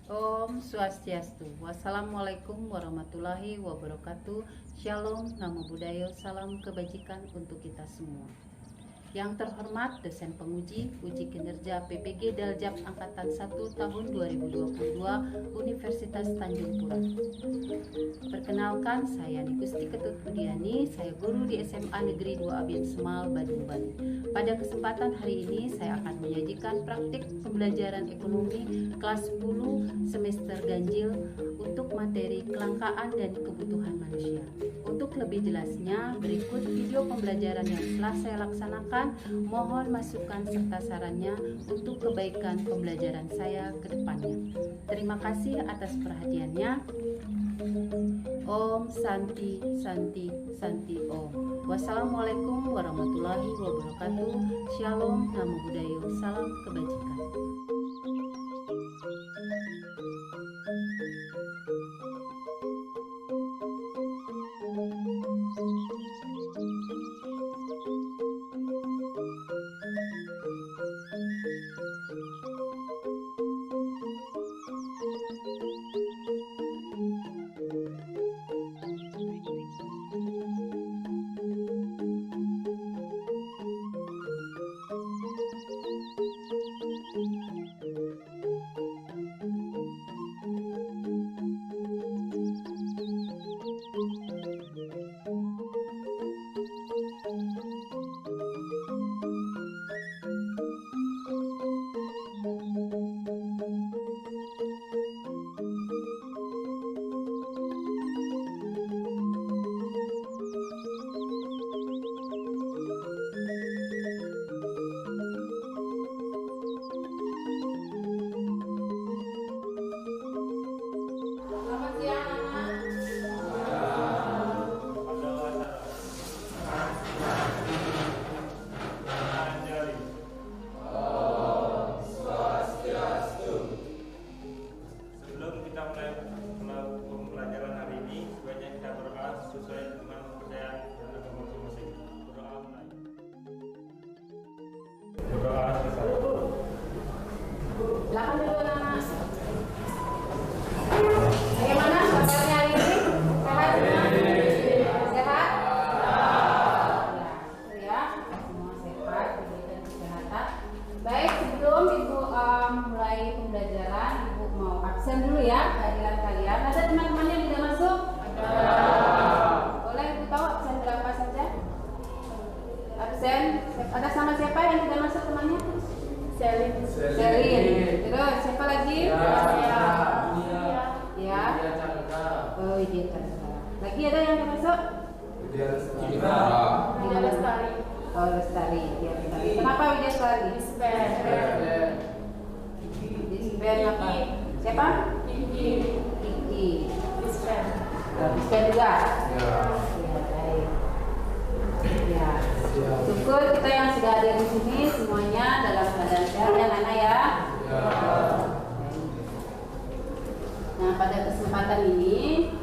Om Swastiastu. Wassalamualaikum warahmatullahi wabarakatuh. Shalom, Namo Buddhaya, salam kebajikan untuk kita semua. Yang terhormat dosen penguji uji kinerja PPG Daljab Angkatan 1 tahun 2022 Universitas Tanjung Pura. Perkenalkan, saya Nikusti Ketut Budiani, saya guru di SMA Negeri 2 Abian Semal, Badung, Bali. Pada kesempatan hari ini saya akan menyajikan praktik pembelajaran ekonomi kelas 10 semester ganjil untuk materi kelangkaan dan kebutuhan manusia. Untuk lebih jelasnya, berikut video pembelajaran yang telah saya laksanakan. Mohon masukan serta sarannya untuk kebaikan pembelajaran saya ke depannya. Terima kasih atas perhatiannya. Om Santi Santi Santi Om. Wassalamualaikum warahmatullahi wabarakatuh. Shalom, Namo Buddhaya, salam kebajikan. Pembelajaran hari ini sebaiknya kita berdoa sesuai dengan kepercayaan dan agama masing-masing. Berdoa mulai. Berdoa selesai. Silakan dulu anak-anak. Bagaimana kabarnya hari ini? Sehat semua? Sehat? Ya, semua sehat, diberikan kesehatan. Baik, sebelum Ibu mulai pembelajaran, Ibu mau absen dulu ya kehadiran kalian. Ada teman-teman yang tidak masuk? Ada. Boleh Ibu tahu absen berapa saja? Absen, ada sama siapa yang tidak masuk temannya? Selin. Terus siapa lagi? Ya. Oh, Widya Chandra. Lagi ada yang tidak masuk? Widya Lestari. Oh, Lestari. Kenapa Widya Lestari? Dispen apa? Siapa? Kiki. Dispen juga. Ya, baik. Ya. Syukur kita yang sudah ada di sini semuanya dalam keadaan sehat ya Nana ya. Nah, pada kesempatan ini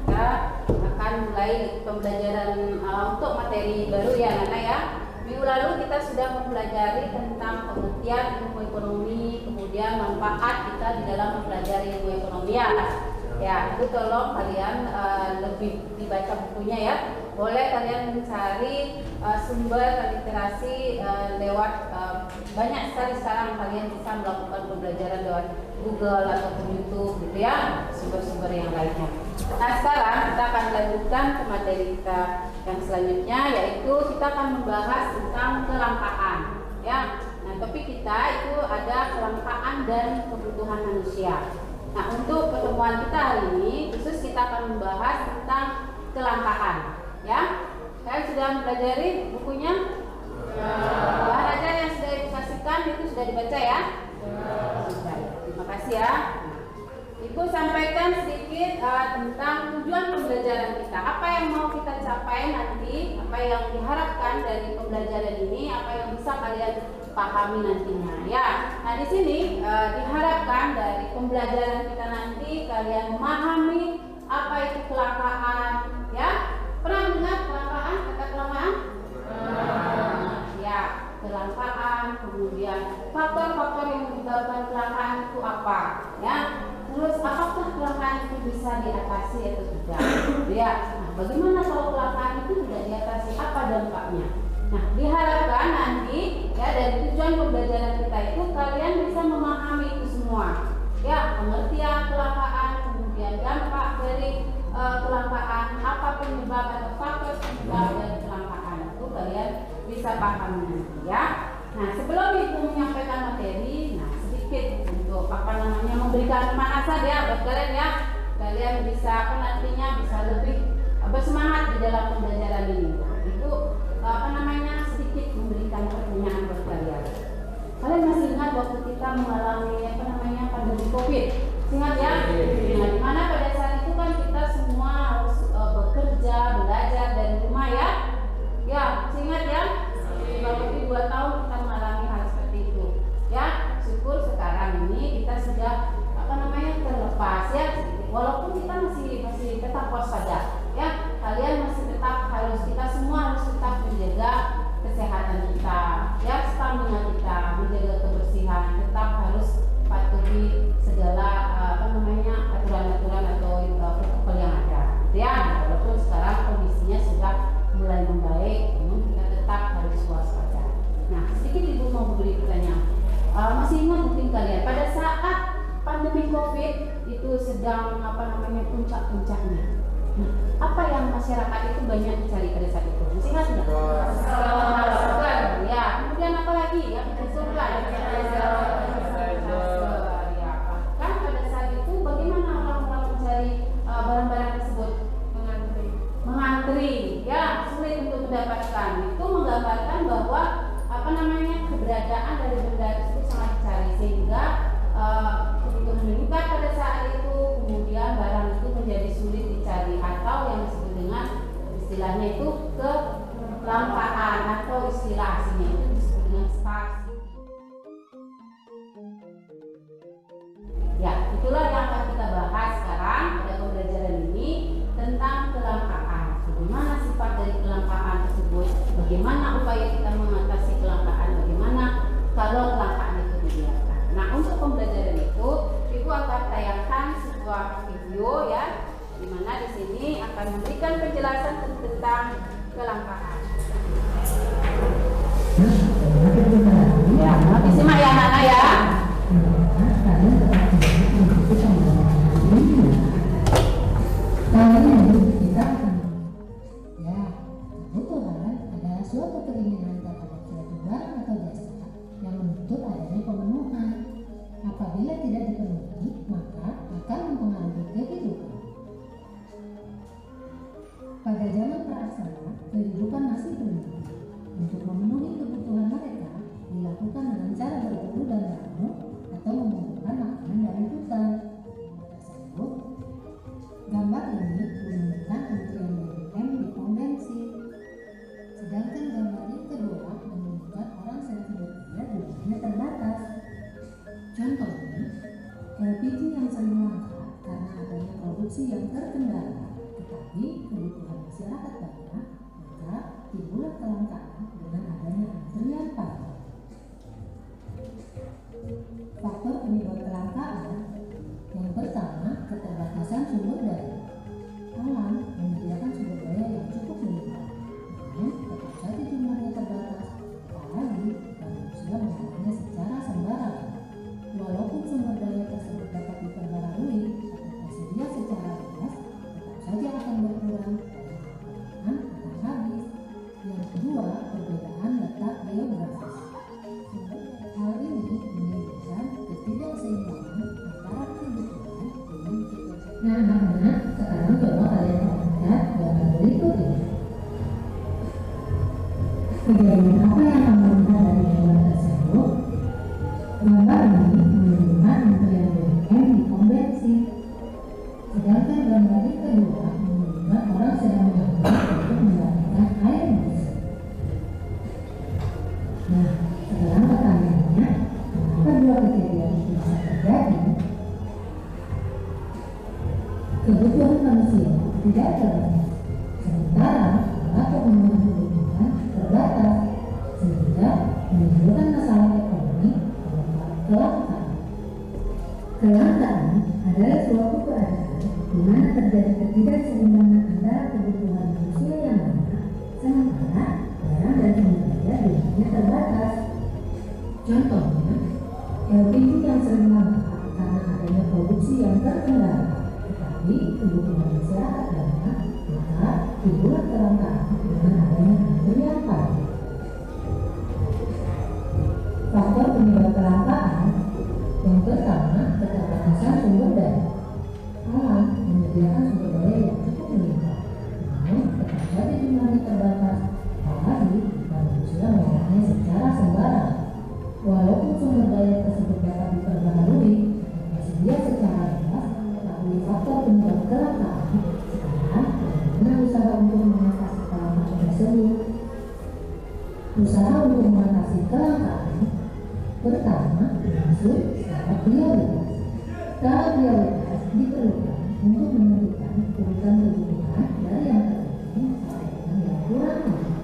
kita akan mulai pembelajaran untuk materi baru ya Nana ya. Minggu lalu kita sudah mempelajari tentang pengertian ilmu ekonomi, kemudian manfaat kita di dalam mempelajari ilmu ekonomi ya. Itu tolong kalian lebih dibaca bukunya ya. Boleh kalian mencari sumber literasi lewat banyak sekali sekarang kalian bisa melakukan pembelajaran lewat Google ataupun YouTube gitu ya, sumber-sumber yang lainnya. Nah, sekarang kita akan lanjutkan ke materi kita yang selanjutnya, yaitu kita akan membahas tentang kelangkaan ya. Nah, topik kita itu ada kelangkaan dan kebutuhan manusia. Nah, untuk pertemuan kita hari ini khusus kita akan membahas tentang kelangkaan ya. Kalian sudah mempelajari bukunya? Ya. Bahan ajar yang sudah dikasihkan itu sudah dibaca ya? Sudah. Terima kasih ya. Ibu sampaikan sedikit tentang tujuan pembelajaran kita. Apa yang mau kita capai nanti, apa yang diharapkan dari pembelajaran ini, apa yang bisa kalian pahami nantinya ya. Nah, di sini diharapkan dari pembelajaran kita nanti kalian memahami apa itu kelangkaan ya. Pernah dengar kelangkaan? Kata kelangkaan? Ya, kelangkaan, kemudian faktor-faktor yang menyebabkan kelangkaan itu apa, ya. Terus apakah kelangkaan itu bisa diatasi atau tidak? Ya, nah, bagaimana kalau kelangkaan itu tidak diatasi, apa dampaknya? Nah, diharapkan nanti ya dari tujuan pembelajaran kita itu kalian bisa memahami itu semua. Ya, pengertian kelangkaan, kemudian dampak dari kelangkaan, apa penyebab atau faktor penyebab dari kelangkaan itu kalian bisa paham nanti ya. Nah, sebelum Ibu menyampaikan materi, nah sedikit untuk memberikan pemanasan ya buat kalian ya. Kalian bisa nantinya bisa lebih bersemangat di dalam pembelajaran ini. Nah, itu sedikit memberikan pertanyaan buat kalian. Kalian masih ingat waktu kita mengalami pandemi COVID? Ingat ya? Nah, dimana pada saat itu kan kita semua harus bekerja, belajar dari rumah ya? Ya, ingat ya? Lebih 2 tahun kita mengalami hal seperti itu. Ya, syukur sekarang ini kita sudah terlepas ya. Walaupun kita masih tetap waspada ya. Kalian masih tetap kita semua harus tetap menjaga kesehatan kita, ya, stamina kita, menjaga kebersihan, tetap harus patuhi segala aturan-aturan atau protokol yang ada, ya. Walaupun sekarang kondisinya sudah mulai membaik, namun kita tetap harus waspada. Nah, sedikit Ibu mau beri pertanyaan. Masih ingat mungkin kalian pada saat pandemi COVID itu sedang puncak-puncaknya. Nah, apa yang masyarakat itu banyak dicari pada saat itu? Masih ingat nggak? Masker. Ya, kemudian apa lagi? Ya, masker. Ya, kan pada saat itu bagaimana orang-orang mencari barang-barang tersebut? Mengantri. Ya, sulit untuk mendapatkan. Itu menggambarkan bahwa keberadaan dari benda tersebut sangat dicari sehingga kebutuhan meningkat pada saat itu, kemudian barang itu menjadi sulit dicari atau yang disebut dengan istilahnya itu kelangkaan atau istilah aslinya itu disebut dengan scarcity. Ya, itulah yang akan kita bahas sekarang pada pembelajaran ini tentang kelangkaan. Bagaimana sifat dari kelangkaan tersebut? Bagaimana upaya kita mengatasi kelangkaan? Bagaimana kalau kelangkaan itu dibiarkan? Nah, untuk pembelajaran itu, Ibu akan tayangkan sebuah video ya, di mana di sini akan memberikan penjelasan tentang kelangkaan. Ya, disimak ya anak-anak ya. Ada suatu keinginan terhadap suatu barang atau jasa yang menuntut adanya pemenuhan. Apabila tidak dipenuhi, maka akan mempengaruhi kehidupan. Pada zaman prasejarah, kehidupan masih berlimpah. Untuk memenuhi kebutuhan mereka, dilakukan dengan cara berburu dan ramah atau mengumpulkan makanan dari hutan. Gambar ini menunjukkan antrian BBM di pom bensin. Sedangkan gambar yang kedua menunjukkan orang sedang bekerja jumlahnya terbatas. Contohnya, LPG yang sering langka karena adanya produksi yang terkendala, tetapi kebutuhan masyarakat banyak, maka timbullah kelangkaan dengan adanya antrian panjang. Faktor penyebab kelangkaan yang pertama, keterbatasan sumber daya. Alam menyediakan sumber daya yang cukup melimpah, namun tetap saja jumlahnya terbatas, apalagi manusia menggunakannya secara sembarangan. Walaupun sumber daya tersebut dapat diperbarui atau tersedia secara bebas, tetap saja akan berkurang dan akan habis. Yang kedua, perbedaan letak geografis. Hal ini menimbulkan ketidakseimbangan antara kebutuhan dengan situasi. Nah, anak-anak, sekarang coba kalian lihat gambar berikut ini. Kejadian apa yang kamu lihat dari gambar tersebut? Gambar ini menunjukkan antrian BBM di pom bensin. Sedangkan gambar yang kedua menunjukkan orang sedang mengantri untuk mendapatkan air bersih. Nah, sekarang pertanyaannya, kenapa dua kejadian itu bisa terjadi? Kebutuhan manusia tidak terbatas, sementara alat pemenuhan kebutuhan terbatas, sehingga menimbulkan masalah Kelangkaan adalah suatu keadaan di mana terjadi ketidakseimbangan antara kebutuhan manusia yang banyak, sementara barang dan sumber daya jumlahnya terbatas. Contohnya, LPG yang sering langka karena adanya produksi yang terkendala, tetapi kebutuhan masyarakat banyak, maka timbullah kelangkaan dengan adanya antrian pajak. Faktor penyebab kelangkaan yang pertama, keterbatasan sumber daya. Alam menyediakan sumber daya yang cukup melimpah, namun tetap saja jumlahnya terbatas, apalagi jika manusia mengolahnya secara sembarangan. Walaupun sumber daya tersebut dapat diperbaharui dan tersedia secara bebas, tetapi faktor penyebab kelangkaan sekarang bagaimana usaha untuk mengatasi kelangkaan tersebut. Usaha untuk mengatasi kelangkaan pertama dimaksud skala prioritas. Skala prioritas diperlukan untuk menentukan urutan kebutuhan dari yang terpenting sampai dengan yang kurang penting.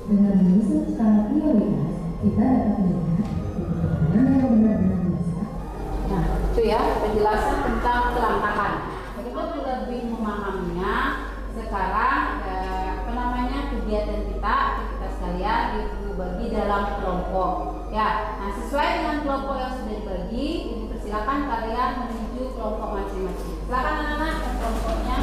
Dengan menyusun skala prioritas, kita dapat melihat kebutuhan mana yang benar-benar bisa. Nah, itu ya penjelasan tentang kelangkaan. Untuk lebih memahaminya, sekarang kegiatan kita sekalian dibagi dalam kelompok. Ya, nah sesuai dengan kelompok yang sudah dibagi, dipersilakan kalian menuju kelompok masing-masing. Silakan anak-anak ke kelompoknya.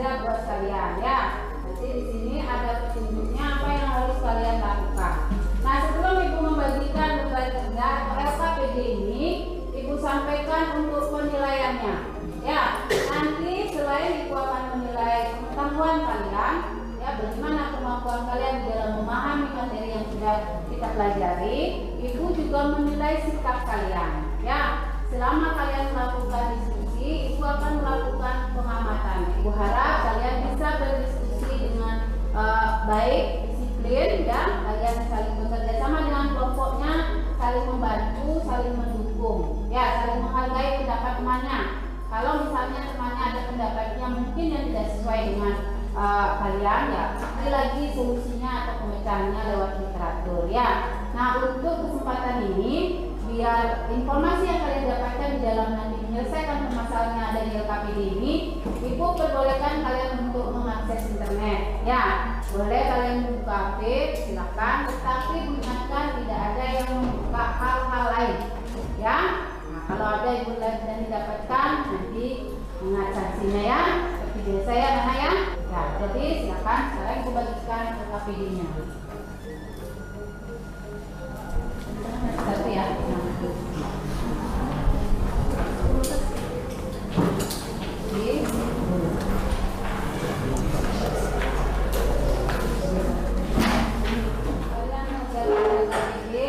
Buat kalian ya. Nanti di sini ada petunjuknya apa yang harus kalian lakukan. Nah, sebelum Ibu membagikan lembar kerja atau LKPD ini, Ibu sampaikan untuk penilaiannya. Ya, nanti selain Ibu akan menilai pengetahuan kalian, ya bagaimana kemampuan kalian dalam memahami materi yang sudah kita pelajari, Ibu juga menilai sikap kalian. Ya, selama kalian melakukan diskusi, Ibu akan melakukan pengamatan. Ibu harap kalian bisa berdiskusi dengan baik, disiplin, dan kalian saling bekerja sama dengan kelompoknya, saling membantu, saling mendukung, ya, saling menghargai pendapat temannya. Kalau misalnya temannya ada pendapatnya mungkin yang tidak sesuai dengan kalian, ya, cari lagi solusinya atau pemecahannya lewat literatur, ya. Nah, untuk kesempatan ini, biar informasi yang kalian dapatkan di dalam nanti menyelesaikan permasalahan yang ada di LKPD ini, Ibu perbolehkan kalian untuk mengakses internet. Ya, boleh kalian membuka HP, silakan, tetapi ingatkan tidak ada yang membuka hal-hal lain. Ya, nah kalau ada Ibu dan didapatkan, nanti ingat sanksinya ya, seperti biasa ya, Nana ya. Ya, jadi silakan sekarang Ibu bagikan LKPD-nya. Satu ya.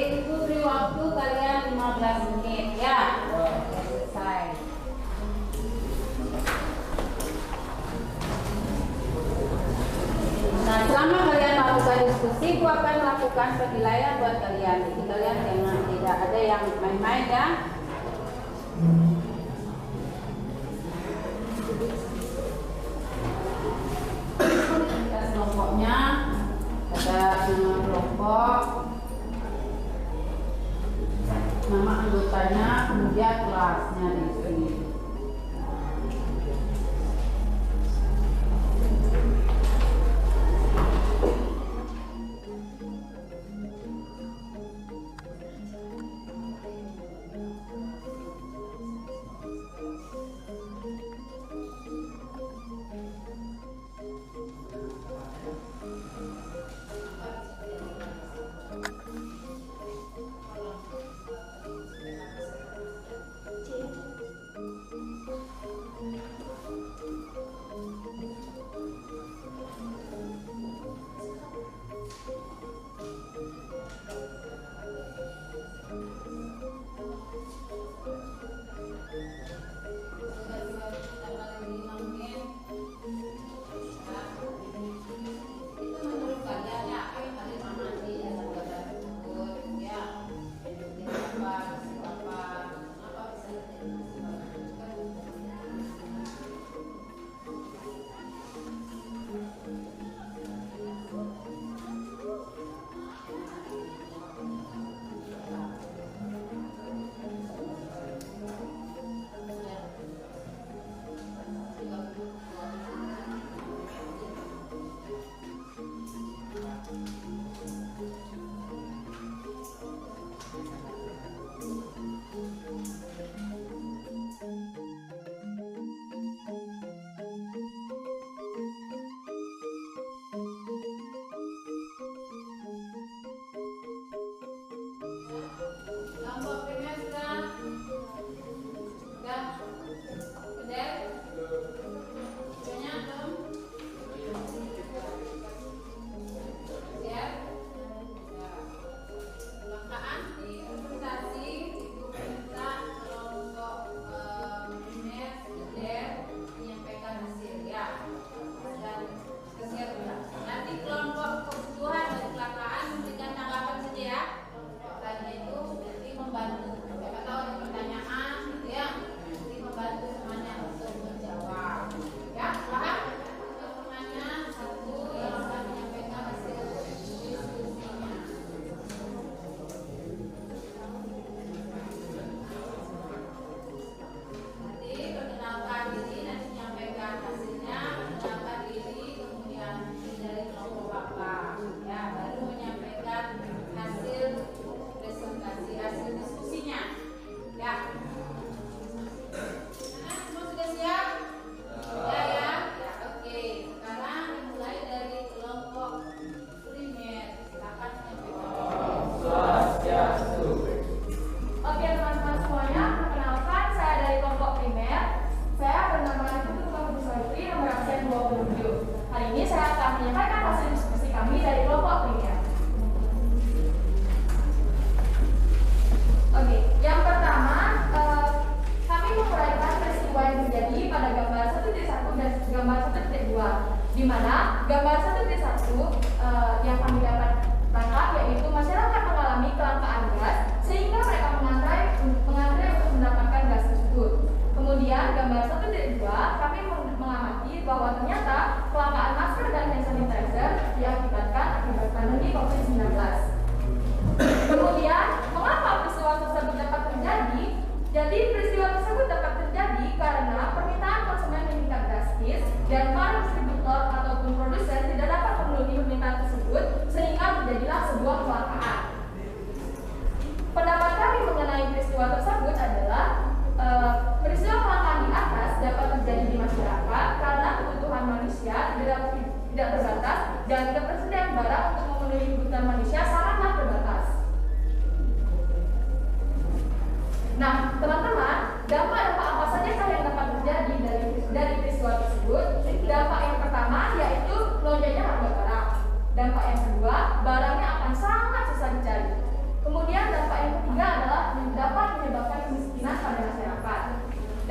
Ibu beri waktu kalian 15 menit ya. Selesai. Nah, selama kalian melakukan diskusi, Ibu akan melakukan penilaian buat kalian. Jadi kalian jangan tidak ada yang main-main ya. Kelompoknya ada kelompok, nama anggotanya, kemudian kelasnya di sini.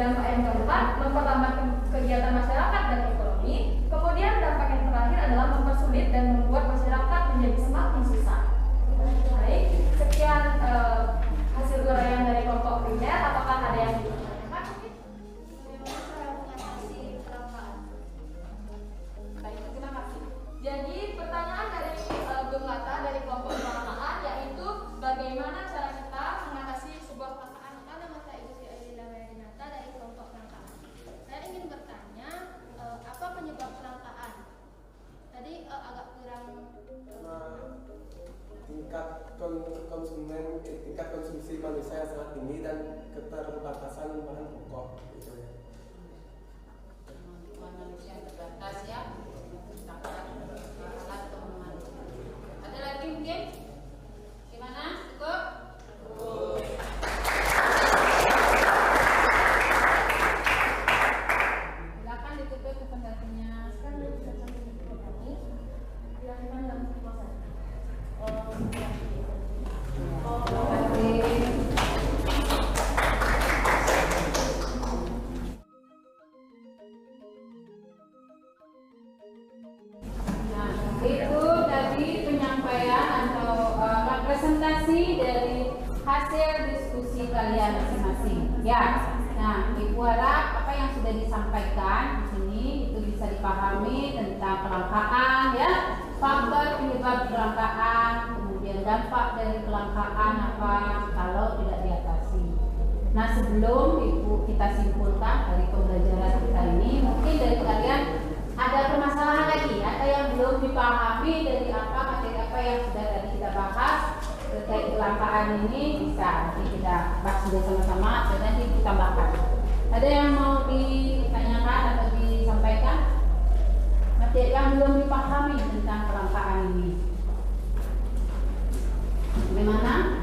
Dampak yang keempat, memperlambat kegiatan masyarakat dan ekonomi. Kemudian dampak yang terakhir adalah mempersulit dan membuat masyarakat menjadi semakin susah. Baik, sekian hasil uraian dari kelompok primer. Apakah ada yang ditanyakan? Baik, terima kasih. Jadi pertanyaan dari Bung Lata dari kelompok kelangkaan yaitu bagaimana cara kita mengatasi sebuah kelangkaan. Nama saya Ibu Sri Aidina Mayadinata dari kelompok kelangkaan. Saya ingin bertanya apa penyebab kelangkaan? Tadi agak kurang. Tingkat konsumsi manusia yang sangat tinggi dan keterbatasan bahan pokok gitu ya. Kebutuhan manusia terbatas ya. Ada lagi mungkin? Gimana? Cukup? Silakan ditutup kependatannya. Sekarang kita sampai di kami. Dilakukan dalam kekuasaan. Nah, itu tadi penyampaian atau presentasi dari hasil diskusi kalian masing-masing. Ya, nah Ibu harap apa yang sudah disampaikan di sini itu bisa dipahami tentang kelangkaan, ya, faktor penyebab kelangkaan, kemudian dampak dari kelangkaan apa kalau tidak diatasi. Nah, sebelum Ibu kita simpulkan dari pembelajaran kita ini, mungkin dari kalian ada permasalahan lagi, ada yang belum dipahami dari apa materi apa yang sudah tadi kita bahas terkait kelangkaan ini, bisa nanti kita bahas bersama-sama dan nanti ditambahkan. Ada yang mau ditanyakan atau disampaikan materi yang belum dipahami tentang kelangkaan ini? Bagaimana?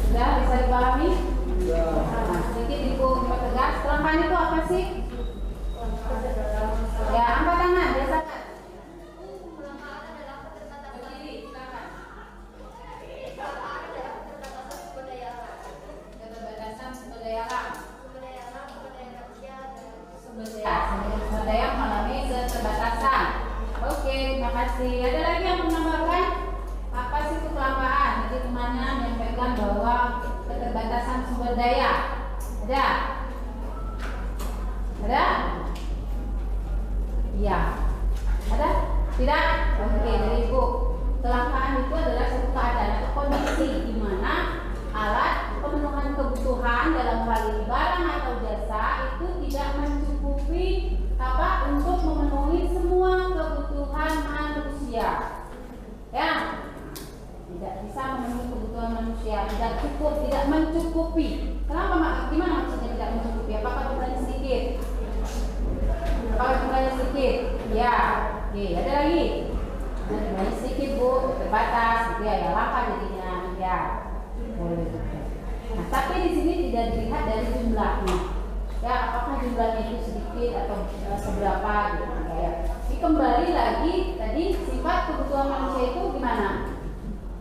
Sudah bisa dipahami? Nah, sedikit Ibu pertegas, kelangkaan itu apa sih? Ya, angkat tangan, biasakan. Kelangkaan adalah keterbatasan. Berdiri, silakan. Kelangkaan adalah keterbatasan sumber daya alam. Keterbatasan sumber daya alam. Sumber daya alam, sumber daya manusia, dan Sumber daya mengalami keterbatasan. Oke, terima kasih. Ada lagi yang menambahkan? Apa sih itu kelangkaan? Jadi temannya menyampaikan bahwa keterbatasan sumber daya. Ada? Ada? Iya. Ada? Tidak? Oke, dari Ibu. Kelangkaan itu adalah suatu keadaan atau kondisi di mana alat pemenuhan kebutuhan dalam hal ini barang atau jasa itu tidak mencukupi untuk memenuhi semua kebutuhan manusia. Ya, tidak bisa memenuhi kebutuhan manusia, tidak cukup, tidak mencukupi. Kenapa Mak? Gimana maksudnya tidak mencukupi? Apakah jumlahnya sedikit? Apakah jumlahnya sedikit? Ya, oke. Ada lagi? Nah, jumlahnya sedikit Bu, terbatas, gitu ya, langka jadinya. Ya, boleh. Nah, tapi di sini tidak dilihat dari jumlahnya. Ya, apakah jumlahnya itu sedikit atau seberapa gitu ya. Jadi kembali lagi tadi sifat kebutuhan manusia itu gimana?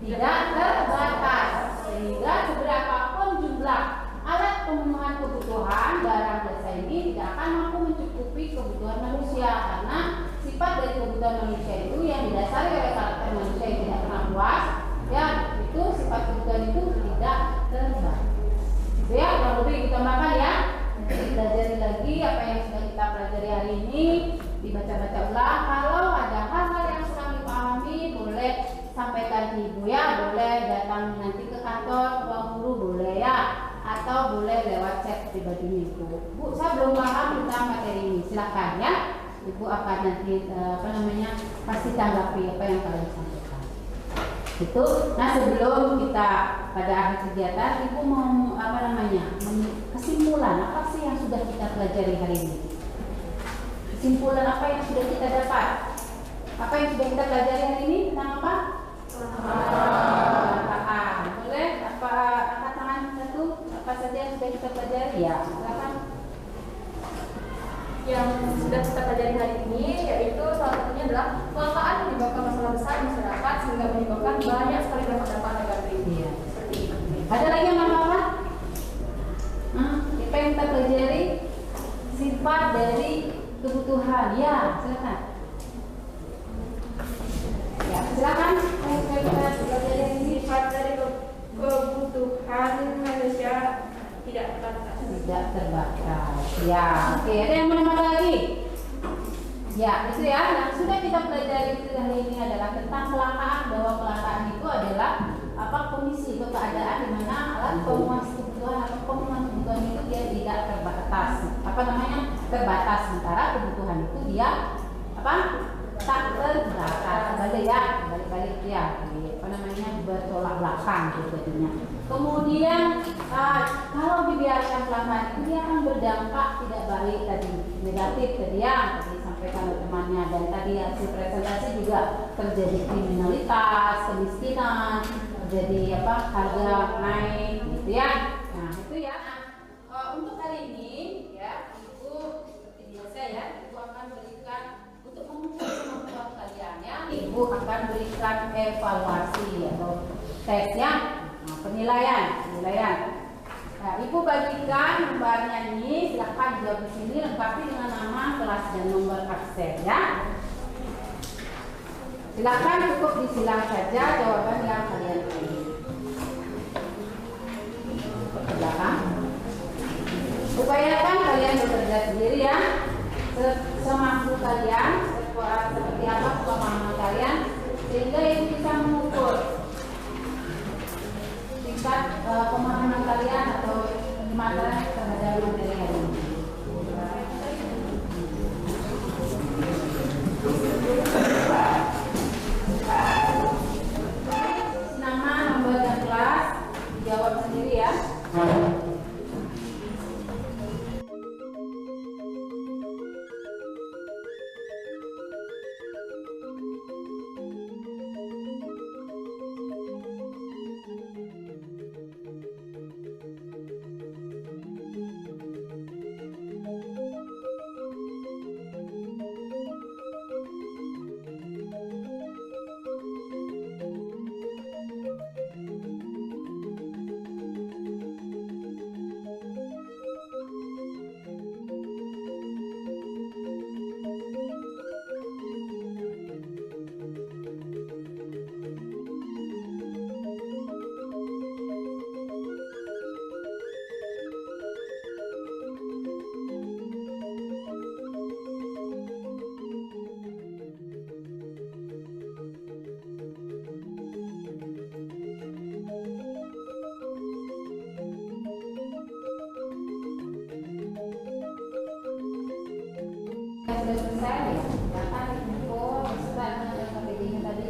Tidak terbatas, sehingga seberapapun jumlah alat pemenuhan kebutuhan barang jasa ini tidak akan mampu mencukupi kebutuhan manusia, karena sifat dari kebutuhan manusia itu yang didasari oleh karakter manusia yang tidak pernah puas, ya itu sifat kebutuhan itu tidak terbatas. Itu ya, kurang lebih ditambahkan ya. Nanti pelajari lagi apa yang sudah kita pelajari hari ini, dibaca-baca ulang. Kalau ada hal-hal yang kurang dipahami, boleh sampaikan ke Ibu ya, boleh datang nanti ke kantor ruang guru boleh ya, atau boleh lewat chat pribadi Ibu. Bu, saya belum paham tentang materi ini, silakan ya. Ibu akan nanti pasti tanggapi apa yang kalian sampaikan. Itu. Nah, sebelum kita pada akhir kegiatan, Ibu mau kesimpulan apa sih yang sudah kita pelajari hari ini? Kesimpulan apa yang sudah kita dapat? Apa yang sudah kita pelajari hari ini tentang apa? Kelangkaan. Boleh? Apa angkat tangan satu? Apa saja yang sudah kita pelajari? Ya, silakan. Yang sudah kita pelajari hari ini yaitu salah satunya adalah kelangkaan menyebabkan masalah besar di masyarakat sehingga menyebabkan banyak sekali dampak-dampak negatif. Iya. Seperti itu. Ada lagi yang apa? yang kita pelajari sifat dari kebutuhan. Ya, silakan. Ya, silakan. Kita pelajari sifat dari kebutuhan manusia tidak terbatas. Tidak terbatas. Ya, oke. Ada yang mau nambah lagi? Ya, itu ya. Nah, sudah kita pelajari itu hari ini adalah tentang kelangkaan, bahwa kelangkaan itu adalah kondisi atau keadaan di mana alat pemenuhan kebutuhan atau pemenuhan kebutuhan itu dia tidak terbatas. Terbatas, sementara kebutuhan itu dia tak terbatas. Balik ya. Bertolak belakang jadinya. Kemudian kalau dibiarkan kelangkaan itu dia akan berdampak tidak baik tadi, negatif tadi ya, disampaikan oleh temannya, dan tadi hasil presentasi juga terjadi kriminalitas, kemiskinan, terjadi harga naik gitu ya. Nah, itu ya. Untuk hari ini ya, Ibu seperti biasa ya, Ibu akan berikan untuk mengukur kemampuan kalian ya. Ibu akan berikan evaluasi atau tesnya, penilaian. Nah, Ibu bagikan lembarnya ini, silahkan jawab di sini, lengkapi dengan nama, kelas dan nomor absen ya. Silakan cukup disilang saja jawaban yang kalian pilih. Ke belakang. Upayakan kalian bekerja sendiri ya, semampu kalian, seperti apa pemahaman kalian, sehingga Ibu bisa mengukur tingkat pemahaman kalian atau materi terhadap materi hari ini. Nama, nomor, dan kelas dijawab sendiri ya. Sudah selesai ya, silakan info beserta dengan KPD-nya tadi.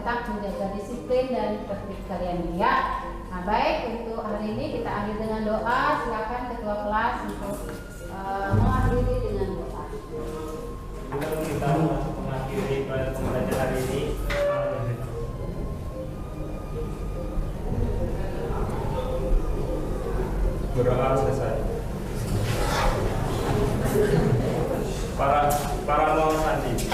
tetap menjaga disiplin dan tertib kalian ya. Nah, baik, untuk hari ini kita akhiri dengan doa. Silakan ketua kelas untuk mengakhiri dengan doa. Sebelum kita mengakhiri pembelajaran hari ini, berdoa selesai. Para mohon sandi.